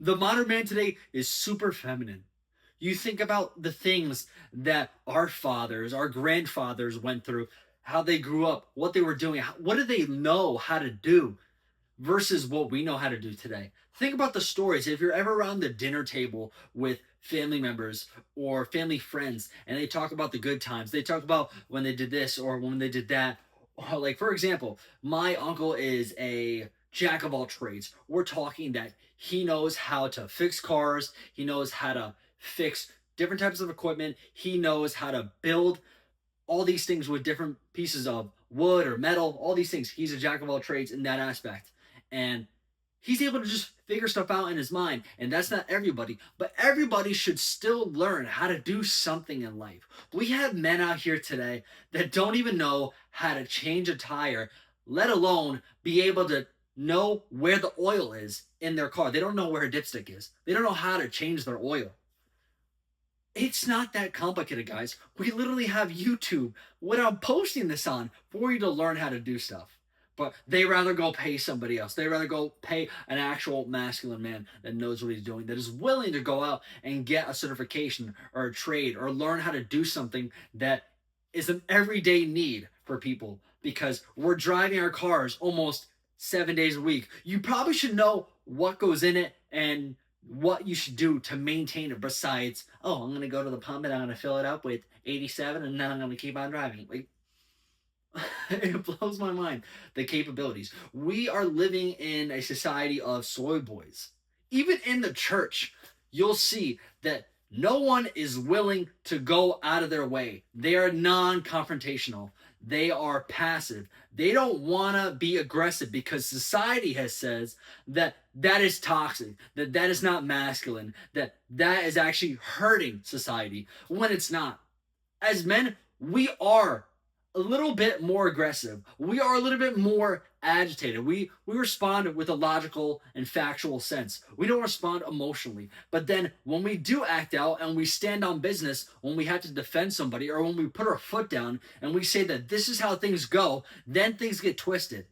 The modern man today is super feminine. You think about the things that our fathers, our grandfathers went through, how they grew up, what they were doing, what did they know how to do versus what we know how to do today. Think about the stories. If you're ever around the dinner table with family members or family friends and they talk about the good times, they talk about when they did this or when they did that. Like, for example, my uncle is a jack of all trades. We're talking that he knows how to fix cars, he knows how to fix different types of equipment, he knows how to build all these things with different pieces of wood or metal, all these things. He's a jack of all trades in that aspect. And he's able to just figure stuff out in his mind. And that's not everybody, but everybody should still learn how to do something in life. We have men out here today that don't even know how to change a tire, let alone be able to know where the oil is in their car. They don't know where a dipstick is. They don't know how to change their oil. It's not that complicated, guys. We literally have YouTube, what I'm posting this on, for you to learn how to do stuff. But they rather go pay somebody else. They rather go pay an actual masculine man that knows what he's doing, that is willing to go out and get a certification or a trade or learn how to do something that is an everyday need for people because we're driving our cars almost 7 days a week. You probably should know what goes in it and what you should do to maintain it besides, oh, I'm going to go to the pump and I'm going to fill it up with 87 and then I'm going to keep on driving. Like, it blows my mind, the capabilities. We are living in a society of soy boys. Even in the church, you'll see that no one is willing to go out of their way. They are non confrontational, they are passive. They don't want to be aggressive because society has says that that is toxic, that that is not masculine, that that is actually hurting society when it's not. As men, we are a little bit more aggressive. We are a little bit more agitated. We respond with a logical and factual sense. We don't respond emotionally. But then when we do act out and we stand on business, when we have to defend somebody or when we put our foot down and we say that this is how things go, then things get twisted.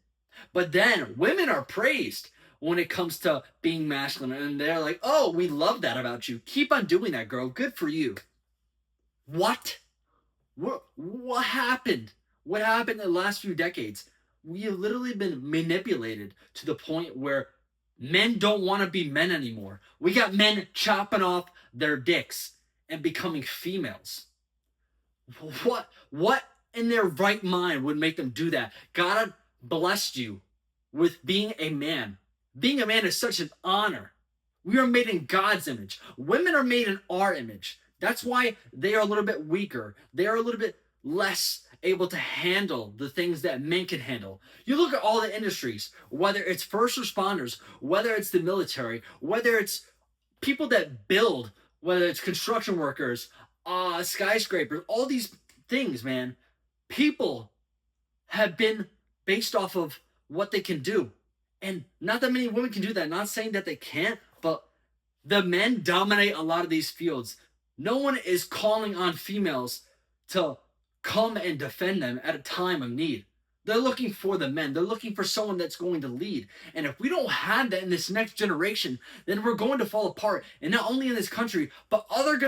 But then women are praised when it comes to being masculine and they're like, "Oh, we love that about you. Keep on doing that, girl. Good for you." What? What happened? What happened in the last few decades? We have literally been manipulated to the point where men don't want to be men anymore. We got men chopping off their dicks and becoming females. What in their right mind would make them do that? God blessed you with being a man. Being a man is such an honor. We are made in God's image. Women are made in our image. That's why they are a little bit weaker. They are a little bit less able to handle the things that men can handle. You look at all the industries, whether it's first responders, whether it's the military, whether it's people that build, whether it's construction workers, skyscrapers, all these things, man. People have been based off of what they can do. And not that many women can do that. Not saying that they can't, but the men dominate a lot of these fields. No one is calling on females to come and defend them at a time of need. They're looking for the men. They're looking for someone that's going to lead. And if we don't have that in this next generation, then we're going to fall apart. And not only in this country, but other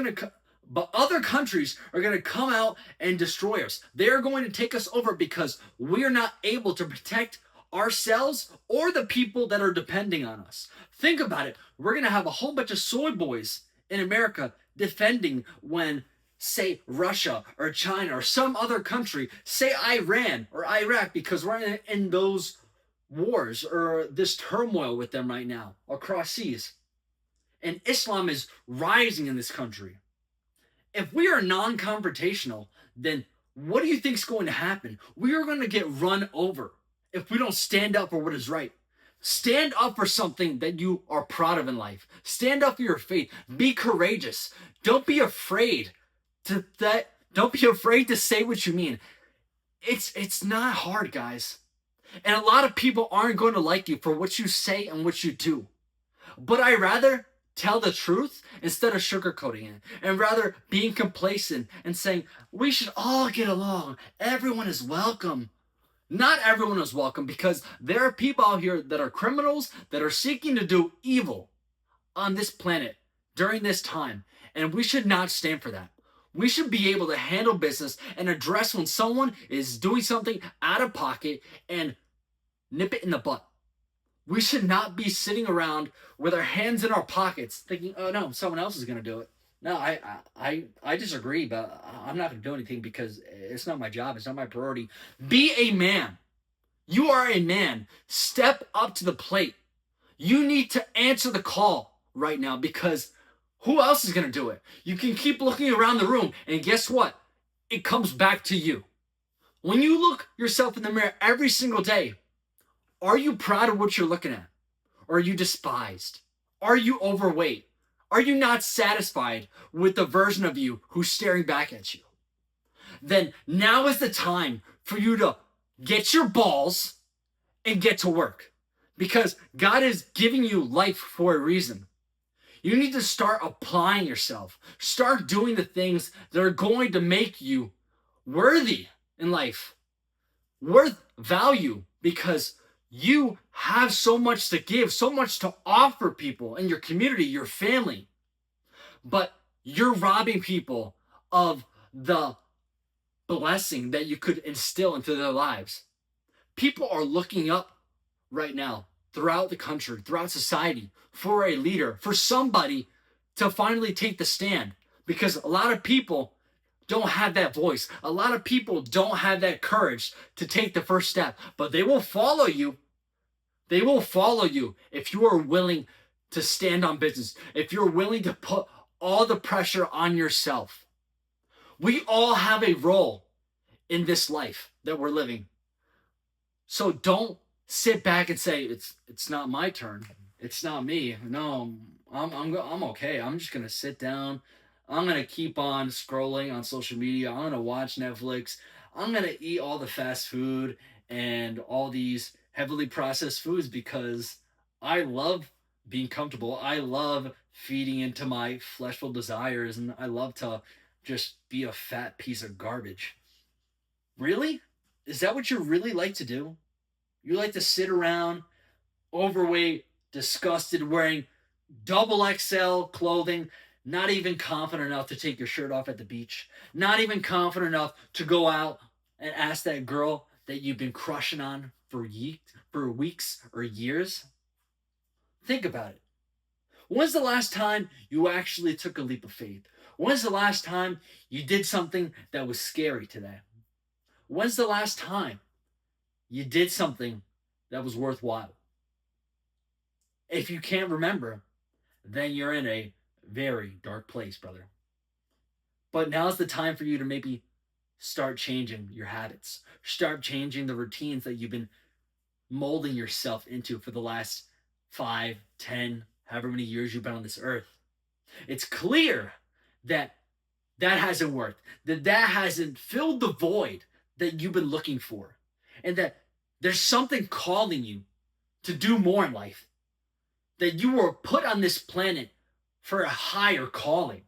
countries are going to come out and destroy us. They are going to take us over because we are not able to protect ourselves or the people that are depending on us. Think about it. We're going to have a whole bunch of soy boys in America defending when, say, Russia or China or some other country, say Iran or Iraq, because we're in those wars or this turmoil with them right now across seas. And Islam is rising in this country. If we are non-confrontational, then what do you think is going to happen? We are going to get run over if we don't stand up for what is right. Stand up for something that you are proud of in life. Stand up for your faith. Be courageous. Don't be afraid don't be afraid to say what you mean. It's not hard, guys. And a lot of people aren't going to like you for what you say and what you do. But I rather tell the truth instead of sugarcoating it, and rather being complacent and saying we should all get along. Everyone is welcome. Not everyone is welcome because there are people out here that are criminals that are seeking to do evil. on this planet during this time, and we should not stand for that. We should be able to handle business and address when someone is doing something out of pocket and nip it in the butt. We should not be sitting around with our hands in our pockets thinking, oh no, someone else is going to do it. No, I disagree, but I'm not going to do anything because it's not my job. It's not my priority. Be a man. You are a man. Step up to the plate. You need to answer the call right now because who else is going to do it? You can keep looking around the room, and guess what? It comes back to you. When you look yourself in the mirror every single day, are you proud of what you're looking at? Or are you despised? Are you overweight? Are you not satisfied with the version of you who's staring back at you? Then now is the time for you to get your balls and get to work. Because God is giving you life for a reason. You need to start applying yourself. Start doing the things that are going to make you worthy in life, worth value, because you have so much to give, so much to offer people in your community, your family. But you're robbing people of the blessing that you could instill into their lives. People are looking up right now throughout the country, throughout society, for a leader, for somebody to finally take the stand. Because a lot of people don't have that voice. A lot of people don't have that courage to take the first step. But they will follow you. They will follow you if you are willing to stand on business, if you're willing to put all the pressure on yourself. We all have a role in this life that we're living. So don't sit back and say, it's not my turn. It's not me. No, I'm okay. I'm just gonna sit down. I'm gonna keep on scrolling on social media. I'm gonna watch Netflix. I'm gonna eat all the fast food and all these heavily processed foods because I love being comfortable. I love feeding into my fleshful desires, and I love to just be a fat piece of garbage. Really? Is that what you really like to do? You like to sit around, overweight, disgusted, wearing double XL clothing, not even confident enough to take your shirt off at the beach, not even confident enough to go out and ask that girl that you've been crushing on for weeks or years? Think about it. When's the last time you actually took a leap of faith? When's the last time you did something that was scary today? When's the last time you did something that was worthwhile? If you can't remember, then you're in a very dark place, brother. But now's the time for you to maybe start changing your habits. Start changing the routines that you've been molding yourself into for the last 5, 10, however many years you've been on this earth. It's clear that that hasn't worked, that hasn't filled the void that you've been looking for, and that there's something calling you to do more in life, that you were put on this planet for a higher calling,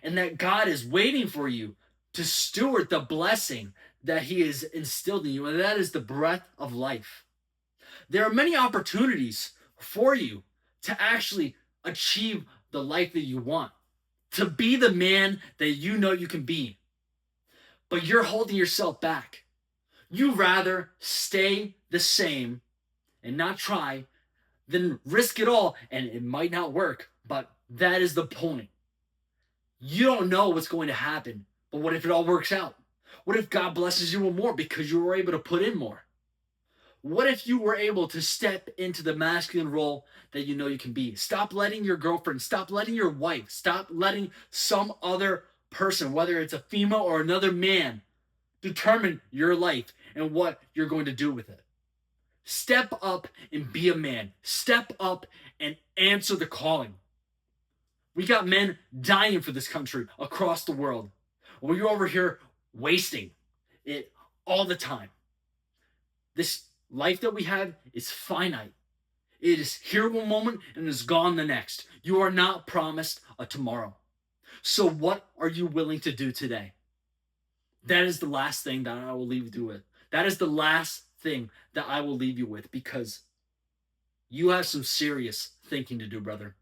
and that God is waiting for you to steward the blessing that he has instilled in you, and that is the breath of life. There are many opportunities for you to actually achieve the life that you want, to be the man that you know you can be. But you're holding yourself back. You rather stay the same and not try than risk it all, and it might not work, but that is the point. You don't know what's going to happen, but what if it all works out? What if God blesses you with more because you were able to put in more? What if you were able to step into the masculine role that you know you can be? Stop letting your girlfriend, stop letting your wife, stop letting some other person, whether it's a female or another man, determine your life and what you're going to do with it. Step up and be a man. Step up and answer the calling. We got men dying for this country across the world. We're over here wasting it all the time. This life that we have is finite. It is here one moment and is gone the next. You are not promised a tomorrow. So what are you willing to do today? That is the last thing that I will leave you with. That is the last thing that I will leave you with, because you have some serious thinking to do, brother.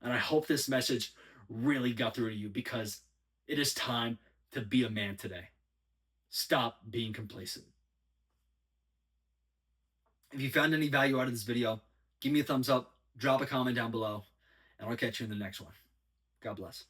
And I hope this message really got through to you because it is time to be a man today. Stop being complacent. If you found any value out of this video, give me a thumbs up, drop a comment down below, and I'll catch you in the next one. God bless.